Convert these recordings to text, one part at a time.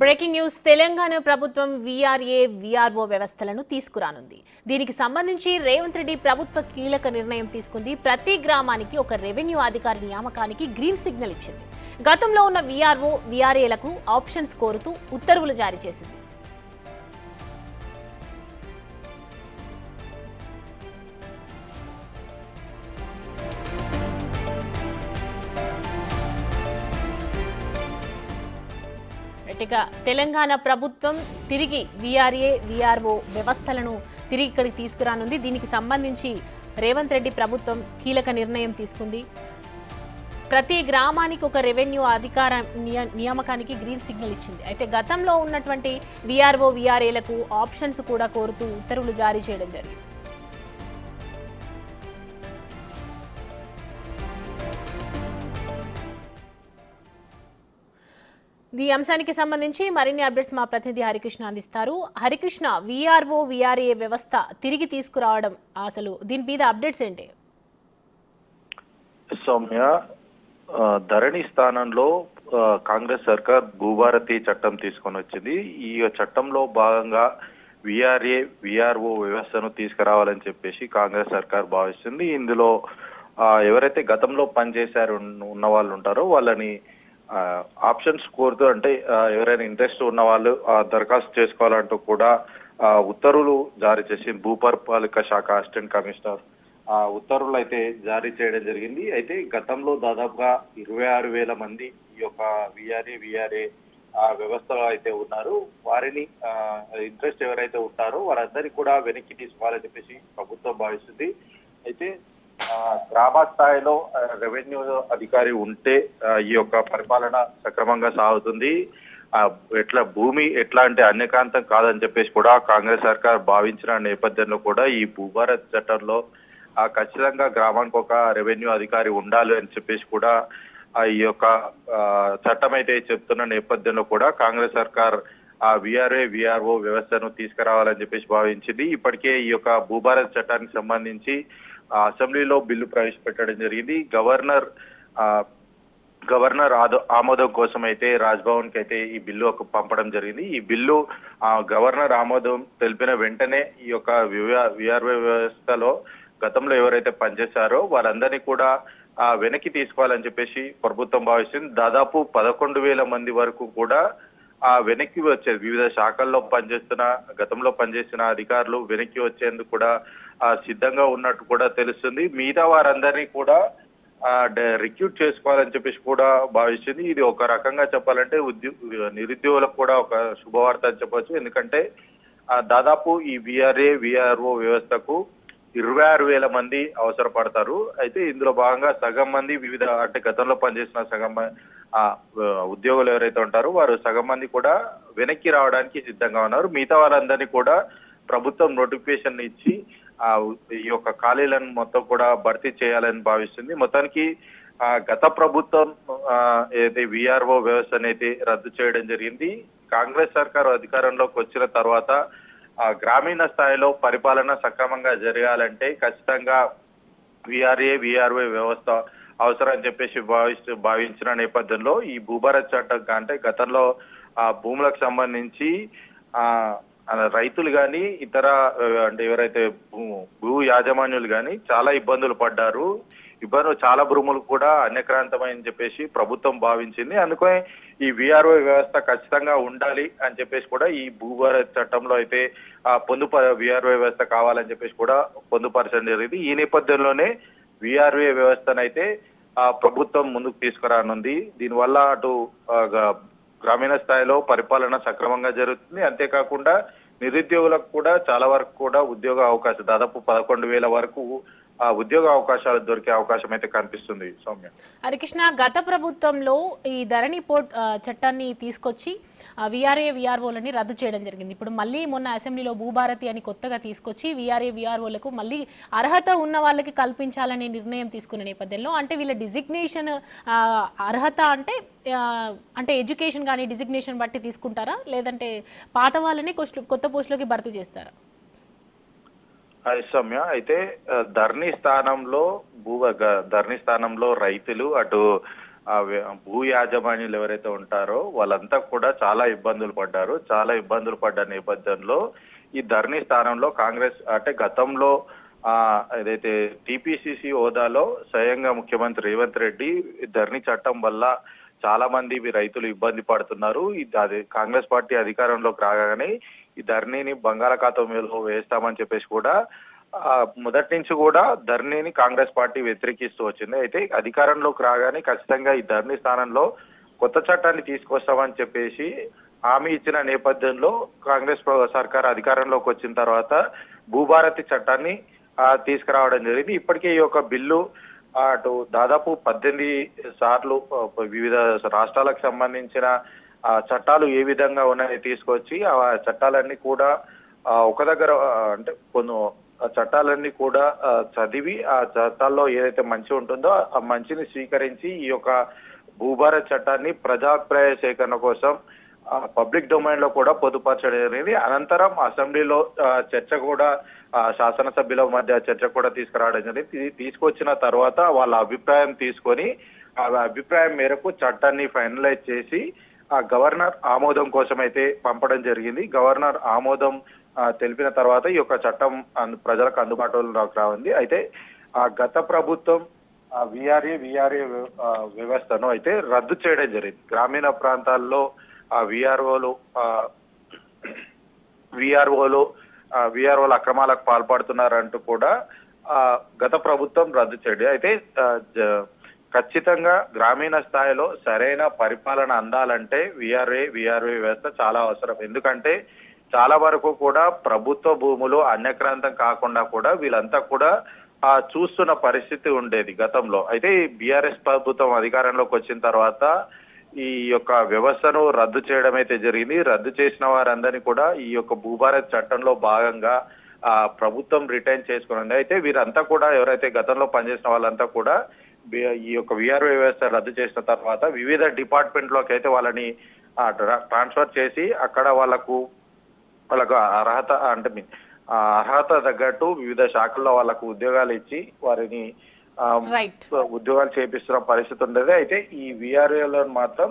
Breaking news Telangana ప్రభుత్వం VRA VRO వ్యవస్థలను తీసుకురానుంది. దీనికి సంబంధించి రేవంత్ రెడ్డి ప్రభుత్వ కీలక నిర్ణయం తీసుకుంది. ప్రతి గ్రామానికి ఒక రెవెన్యూ అధికారి నియామకానికి గ్రీన్ సిగ్నల్ ఇచ్చింది. గతంలో ఉన్న వీఆర్ఓ వీఆర్ఏలకు ఆప్షన్స్ కోరుతూ ఉత్తర్వులు జారీ చేసింది. తెలంగాణ ప్రభుత్వం తిరిగి వీఆర్ఏ వీఆర్ఓ వ్యవస్థలను తిరిగి ఇక్కడికి తీసుకురానుంది. దీనికి సంబంధించి రేవంత్ రెడ్డి ప్రభుత్వం కీలక నిర్ణయం తీసుకుంది. ప్రతి గ్రామానికి ఒక రెవెన్యూ అధికార నియామకానికి గ్రీన్ సిగ్నల్ ఇచ్చింది. అయితే గతంలో ఉన్నటువంటి వీఆర్ఓ వీఆర్ఏలకు ఆప్షన్స్ కూడా కోరుతూ ఉత్తర్వులు జారీ చేయడం జరిగింది. ఈ అంశానికి సంబంధించి మరిన్ని అప్డేట్స్ మా ప్రతినిధి హరికృష్ణ అందిస్తారు. హరికృష్ణ, వీఆర్ఓ వీఆర్ఏ వ్యవస్థ తిరిగి తీసుకురావడం, అసలు దీని మీద అప్డేట్స్ ఏంటి? సౌమ్య, ధరణి స్థానంలో కాంగ్రెస్ సర్కార్ భూభారతి చట్టం తీసుకొని వచ్చింది. ఈ చట్టంలో భాగంగా వీఆర్ఏ వీఆర్ఓ వ్యవస్థను తీసుకురావాలని చెప్పేసి కాంగ్రెస్ సర్కార్ భావిస్తుంది. ఇందులో ఎవరైతే గతంలో పనిచేశారు ఉన్న వాళ్ళు ఉంటారో వాళ్ళని ఆప్షన్స్ కోరుతూ, అంటే ఎవరైనా ఇంట్రెస్ట్ ఉన్న వాళ్ళు దరఖాస్తు చేసుకోవాలంటూ కూడా ఉత్తర్వులు జారీ చేసి భూపరిపాలక శాఖ అసిస్టెంట్ కమిషనర్ ఉత్తర్వులు అయితే జారీ చేయడం జరిగింది. అయితే గతంలో దాదాపుగా 26,000 మంది ఈ యొక్క వీఆర్ఏ వ్యవస్థలో అయితే ఉన్నారు. వారిని ఇంట్రెస్ట్ ఎవరైతే ఉంటారో వారందరినీ కూడా వెనక్కి తీసుకోవాలని చెప్పేసి ప్రభుత్వం భావిస్తుంది. అయితే గ్రామ స్థాయిలో రెవెన్యూ అధికారి ఉంటే ఈ యొక్క పరిపాలన సక్రమంగా సాగుతుంది. భూమి ఎట్లా అంటే అన్యకాంతం కాదని చెప్పేసి కూడా కాంగ్రెస్ సర్కార్ భావించిన నేపథ్యంలో కూడా ఈ భూభారత్ చట్టంలో ఖచ్చితంగా గ్రామానికి ఒక రెవెన్యూ అధికారి ఉండాలి అని చెప్పేసి కూడా ఈ యొక్క చట్టం అయితే చెప్తున్న నేపథ్యంలో కూడా కాంగ్రెస్ సర్కార్ వీఆర్ఏ వీఆర్ఓ వ్యవస్థను తీసుకురావాలని చెప్పేసి భావించింది. ఇప్పటికే ఈ యొక్క భూభారత్ చట్టానికి సంబంధించి అసెంబ్లీలో బిల్లు ప్రవేశపెట్టడం జరిగింది. గవర్నర్ ఆమోదం కోసం అయితే రాజ్భవన్ కి అయితే ఈ బిల్లు పంపడం జరిగింది. ఈ బిల్లు గవర్నర్ ఆమోదం తెలిపిన వెంటనే ఈ యొక్క వీఆర్ఓ వ్యవస్థలో గతంలో ఎవరైతే పనిచేశారో వారందరినీ కూడా వెనక్కి తీసుకోవాలని చెప్పేసి ప్రభుత్వం భావిస్తుంది. దాదాపు 11,000 మంది వరకు కూడా వెనక్కి వచ్చేది. వివిధ శాఖల్లో గతంలో పనిచేసిన అధికారులు వెనక్కి వచ్చేందుకు కూడా సిద్ధంగా ఉన్నట్టు కూడా తెలుస్తుంది. మిగతా వారందరినీ కూడా రిక్రూట్ చేసుకోవాలని చెప్పేసి కూడా భావిస్తుంది. ఇది ఒక రకంగా చెప్పాలంటే నిరుద్యోగులకు కూడా ఒక శుభవార్త అని చెప్పవచ్చు. ఎందుకంటే దాదాపు ఈ వీఆర్ఏ వీఆర్ఓ వ్యవస్థకు 26,000 మంది అవసరపడతారు. అయితే ఇందులో భాగంగా సగం మంది వివిధ, అంటే గతంలో పనిచేసిన సగం ఉద్యోగులు ఎవరైతే ఉంటారో వారు సగం మంది కూడా వెనక్కి రావడానికి సిద్ధంగా ఉన్నారు. మిగతా వాళ్ళందరినీ కూడా ప్రభుత్వం నోటిఫికేషన్ ఇచ్చి ఈ యొక్క ఖాళీలను మొత్తం కూడా భర్తీ చేయాలని భావిస్తుంది. మొత్తానికి గత ప్రభుత్వం ఏదైతే వీఆర్ఓ వ్యవస్థ అనేది రద్దు చేయడం జరిగింది. కాంగ్రెస్ సర్కారు అధికారంలోకి వచ్చిన తర్వాత గ్రామీణ స్థాయిలో పరిపాలన సక్రమంగా జరగాలంటే ఖచ్చితంగా వీఆర్ఏ వీఆర్ఓ వ్యవస్థ అవసరం అని చెప్పేసి భావించిన నేపథ్యంలో ఈ భూభారత్ చట్టం అంటే గతంలో భూములకు సంబంధించి రైతులు కానీ ఇతర అంటే ఎవరైతే భూ యాజమాన్యులు కానీ చాలా ఇబ్బందులు పడ్డారు. చాలా భూములు కూడా అన్యక్రాంతమని చెప్పేసి ప్రభుత్వం భావించింది. అందుకని ఈ వీఆర్ఓ వ్యవస్థ ఖచ్చితంగా ఉండాలి అని చెప్పేసి కూడా ఈ భూభారత్ చట్టంలో అయితే వీఆర్ఓ వ్యవస్థ కావాలని చెప్పేసి కూడా పొందుపరచడం జరిగింది. ఈ నేపథ్యంలోనే వీఆర్ఓ వ్యవస్థనైతే ప్రభుత్వం ముందుకు తీసుకురానుంది. దీనివల్ల అటు గ్రామీణ స్థాయిలో పరిపాలన సక్రమంగా జరుగుతుంది. అంతేకాకుండా నిరుద్యోగులకు కూడా చాలా వరకు కూడా ఉద్యోగ అవకాశం, దాదాపు 11,000 వరకు ఉద్యోగ అవకాశాలు దొరికే అవకాశం అయితే కనిపిస్తుంది. సౌమ్య, హరికృష్ణ, గత ప్రభుత్వంలో ఈ ధరణి పోర్ట్ చట్టాన్ని తీసుకొచ్చి వీఆర్ఏ వీఆర్ఓలని రద్దు చేయడం జరిగింది. ఇప్పుడు మళ్ళీ మొన్న అసెంబ్లీలో భూభారతి అని కొత్తగా తీసుకొచ్చి వీఆర్ఏ వీఆర్ఓలకు మళ్ళీ అర్హత ఉన్న వాళ్ళకి కల్పించాలనే నిర్ణయం తీసుకున్న నేపథ్యంలో, అంటే వీళ్ళ డిజిగ్నేషన్ అర్హత అంటే ఎడ్యుకేషన్ కానీ డిజిగ్నేషన్ బట్టి తీసుకుంటారా, లేదంటే పాత వాళ్ళని కొత్త పోస్టులోకి భర్తీ చేస్తారా? సౌమ్య, అయితే ధరణి స్థానంలో రైతులు, అటు భూ యాజమాన్యులు ఎవరైతే ఉంటారో వాళ్ళంతా కూడా చాలా ఇబ్బందులు పడ్డారు. చాలా ఇబ్బందులు పడ్డ నేపథ్యంలో ఈ ధరణి స్థానంలో కాంగ్రెస్ అంటే గతంలో ఏదైతే టీపీసీసీ హోదాలో స్వయంగా ముఖ్యమంత్రి రేవంత్ రెడ్డి ధరణి చట్టం వల్ల చాలా మంది రైతులు ఇబ్బంది పడుతున్నారు. అది కాంగ్రెస్ పార్టీ అధికారంలోకి రాగానే ఈ ధరణిని బంగాళాఖాతంలో వేస్తామని చెప్పేసి కూడా మొదటి నుంచి కూడా ధరణిని కాంగ్రెస్ పార్టీ వ్యతిరేకిస్తూ వచ్చింది. అయితే అధికారంలోకి రాగానే ఖచ్చితంగా ఈ ధరణి స్థానంలో కొత్త చట్టాన్ని తీసుకొస్తామని చెప్పేసి హామీ ఇచ్చిన నేపథ్యంలో కాంగ్రెస్ సర్కార్ అధికారంలోకి వచ్చిన తర్వాత భూభారతి చట్టాన్ని తీసుకురావడం జరిగింది. ఇప్పటికే ఈ యొక్క బిల్లు అటు దాదాపు 18 సార్లు వివిధ రాష్ట్రాలకు సంబంధించిన చట్టాలు ఏ విధంగా ఉన్నాయో తీసుకొచ్చి ఆ చట్టాలన్నీ కూడా ఒక దగ్గర అంటే కొన్ని చట్టాలన్నీ కూడా చదివి ఆ చట్టాల్లో ఏదైతే మంచి ఉంటుందో ఆ మంచిని స్వీకరించి ఈ యొక్క భూభారత్ చట్టాన్ని ప్రజాభిప్రాయ సేకరణ కోసం పబ్లిక్ డొమైన్ లో కూడా పొందుపరచడం జరిగింది. అనంతరం అసెంబ్లీలో చర్చ కూడా శాసనసభ్యుల మధ్య చర్చ కూడా తీసుకురావడం జరిగింది. తీసుకొచ్చిన తర్వాత వాళ్ళ అభిప్రాయం తీసుకొని ఆ అభిప్రాయం మేరకు చట్టాన్ని ఫైనలైజ్ చేసి ఆ గవర్నర్ ఆమోదం కోసం అయితే పంపడం జరిగింది. గవర్నర్ ఆమోదం తెలిపిన తర్వాత ఈ యొక్క చట్టం ప్రజలకు అందుబాటులోకి రానుంది. అయితే గత ప్రభుత్వం విఆర్ఏ వ్యవస్థను అయితే రద్దు చేయడం జరిగింది. గ్రామీణ ప్రాంతాల్లో విఆర్ఓలు అక్రమాలకు పాల్పడుతున్నారంటూ కూడా గత ప్రభుత్వం రద్దు చేయడం. అయితే ఖచ్చితంగా గ్రామీణ స్థాయిలో సరైన పరిపాలన అందాలంటే విఆర్ఏ వ్యవస్థ చాలా అవసరం. ఎందుకంటే చాలా వరకు కూడా ప్రభుత్వ భూములు అన్యక్రాంతం కాకుండా కూడా వీళ్ళంతా కూడా చూస్తున్న పరిస్థితి ఉండేది గతంలో. అయితే బీఆర్ఎస్ ప్రభుత్వం అధికారంలోకి వచ్చిన తర్వాత ఈ యొక్క వ్యవస్థను రద్దు చేయడం అయితే జరిగింది. రద్దు చేసిన వారందరినీ కూడా ఈ యొక్క భూభారత్ చట్టంలో భాగంగా ప్రభుత్వం రిటైన్ చేసుకున్నది. అయితే వీరంతా కూడా ఎవరైతే గతంలో పనిచేసిన వాళ్ళంతా కూడా ఈ యొక్క విఆర్ఓ వ్యవస్థ రద్దు చేసిన తర్వాత వివిధ డిపార్ట్మెంట్లోకి అయితే వాళ్ళని ట్రాన్స్ఫర్ చేసి అక్కడ వాళ్ళకు అర్హత తగ్గట్టు వివిధ శాఖల్లో వాళ్ళకు ఉద్యోగాలు ఇచ్చి వారిని ఉద్యోగాలు చేపిస్తున్న పరిస్థితి ఉండేది. అయితే ఈ విఆర్ఏలను మాత్రం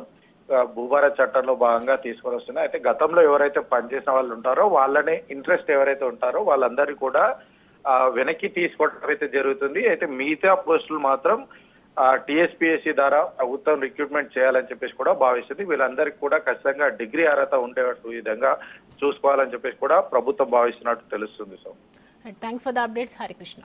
భూభారత్ చట్టంలో భాగంగా తీసుకొని వస్తున్నాయి. అయితే గతంలో ఎవరైతే పనిచేసిన వాళ్ళు ఉంటారో వాళ్ళనే ఇంట్రెస్ట్ ఎవరైతే ఉంటారో వాళ్ళందరినీ కూడా వెనక్కి తీసుకోవడం అయితే జరుగుతుంది. అయితే మిగతా పోస్టులు మాత్రం టీఎస్పీఎస్సీ ద్వారా ప్రభుత్వం రిక్రూట్మెంట్ చేయాలని చెప్పేసి కూడా భావిస్తుంది. వీళ్ళందరికీ కూడా ఖచ్చితంగా డిగ్రీ అర్హత ఉండేటట్టు విధంగా చూసుకోవాలని చెప్పేసి కూడా ప్రభుత్వం భావిస్తున్నట్టు తెలుస్తుంది. So thanks for the updates Harikrishna.